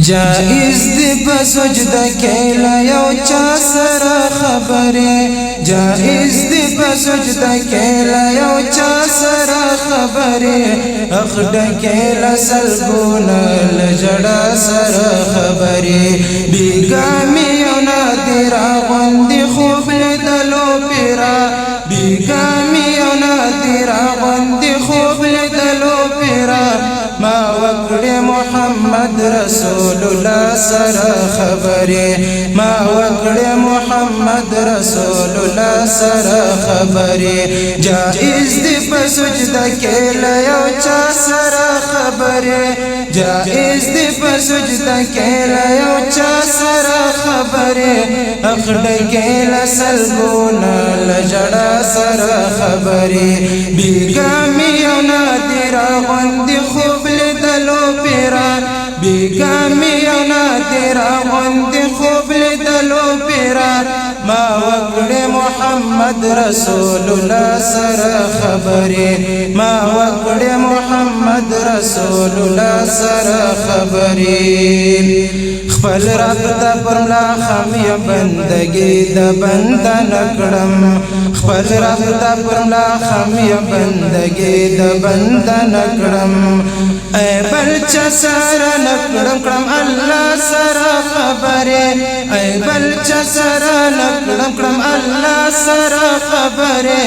جائز دی بسجدہ کیلا یو چا سرا خبرے جائز دی بسجدہ کیلا یو چا سرا خبرے اخڈ کیلا سلگونا لجڑا سرا خبرے بیگامیو نادرا غندی خوب لدلو پیرا بیگامیو نادرا غندی خوب لدلو پیرا ما وکڑ محمد رسول اللہ سرا خبرے ما وکڑ محمد رسول اللہ سرا خبرے جائز دی بسجدہ کیلا یو چا سرا خبرے جائز دی بسجدہ کیلا یو چا سرا خبرے اخڈ کیلا سلگونا لجڑا سرا خبرے بیگامیو نادرا غندی خوب لدلو پیرا بیگامیو نادرا غندی خوب لدلو پیرا ما وکڑ محمد رسول اللہ سرا خبرے ما وکڑ محمد رسول اللہ سرا خبرے خپل رب تا پرملا خامی بندگی دا بندا نکڑم خپل رب تا پرملا خامی بندگی دا بندا نکڑم اے بلچا سارا نکڑم کڑم اللہ سرا خبرے اے بلچا سارا نکڑم کڑم اللہ سرا خبرے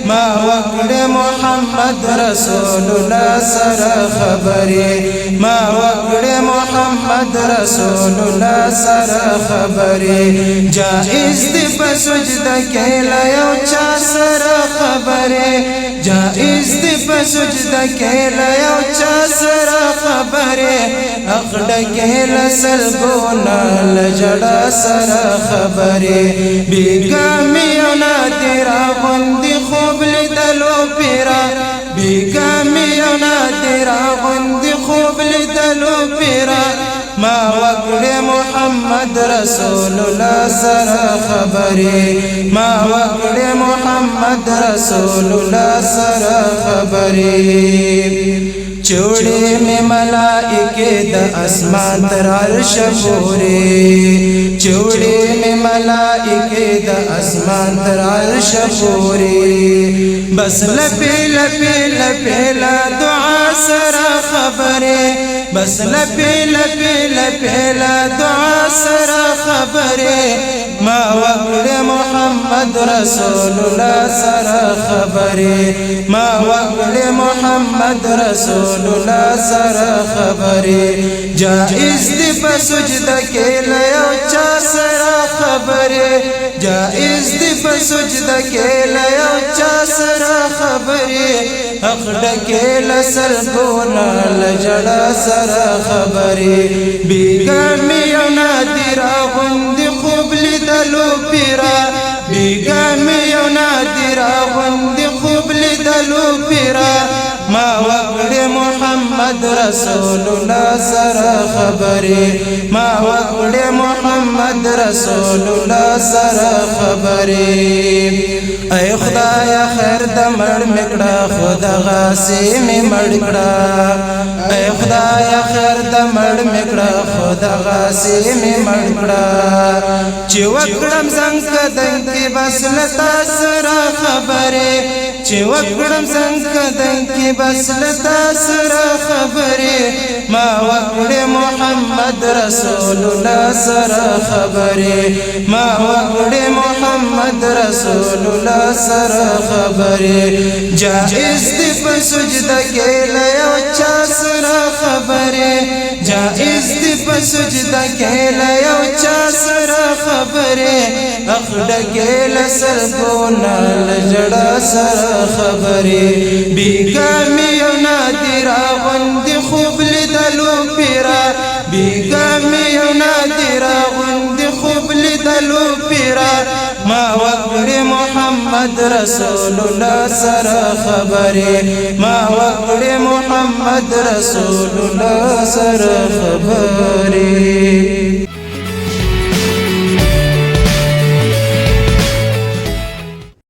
ما وکڑ محمد رسول اللہ سرا خبرے ما وکڑ محمد رسول اللہ سرا خبرے جائز دی بسجدہ کیلا یو چا سرا خبرے جائز دی بسجدہ کیلا یو چا سرا خبرے اخڈ کیلا سلگونا لجڑا سرا خبرے بیگامیو نادرا غندی خوب لدلو پیرا بیگامیو نادرا غندی خوب لدلو پیرا ما وکڑ محمد رسول اللہ سرا خبرے ما وکڑ محمد رسول اللہ سرا خبرے چوڑے میں ملائکے دا اسمان تر عرش پورے چوڑے میں ملائکے دا اسمان تر عرش پورے بس لپے لپے لپے لا دعا سرا خبرے بس لپے لپے لپے لا دعا سرا خبرے ما وکڑ محمد رسول اللہ سرا خبرے ما وکڑ محمد رسول اللہ سرا خبرے جائز دی بسجدہ کیلا یو چا سرا خبرے جائز دی بسجدہ کیلا یو چا سرا خبرے اخڈ کیلا سلگونا لجڑا سرا خبرے بیگامیو نادرا غندی خوب لدلو پیرا بیگامیو نادرا غندی خوب لدلو پیرا ما وکڑ محمد رسول اللہ سرا خبرے ما وکڑ محمد رسول اللہ سرا خبرے اے خدایا خیر دا مڑ مکڑا خدا غاسی میں مڑکڑا اے خدایا خیر دا مڑ مکڑا خدا غاسی میں مڑکڑا چی وکڑم زنگ دنکی بس لتا سرا خبرے چی وکڑم زنگ دنکی بس لتا سرا خبرے ما وکڑ محمد رسول اللہ سرا خبرے ما وکڑ محمد رسول اللہ سرا خبرے جائز دی بسجدہ کیلا یو چا سرا خبرے جائز دی بسجدہ کیلا یو چا سرا خبرے اخڈ کیلا سلگونا لجڑا سرا خبرے بیگامیو نادرا غندی خوب لدلو پیرا بیگامیو نادرا غندی خوب لدلو پیرا ما وکڑ محمد رسول اللہ سرا خبرے ما وکڑ محمد رسول اللہ سرا خبرے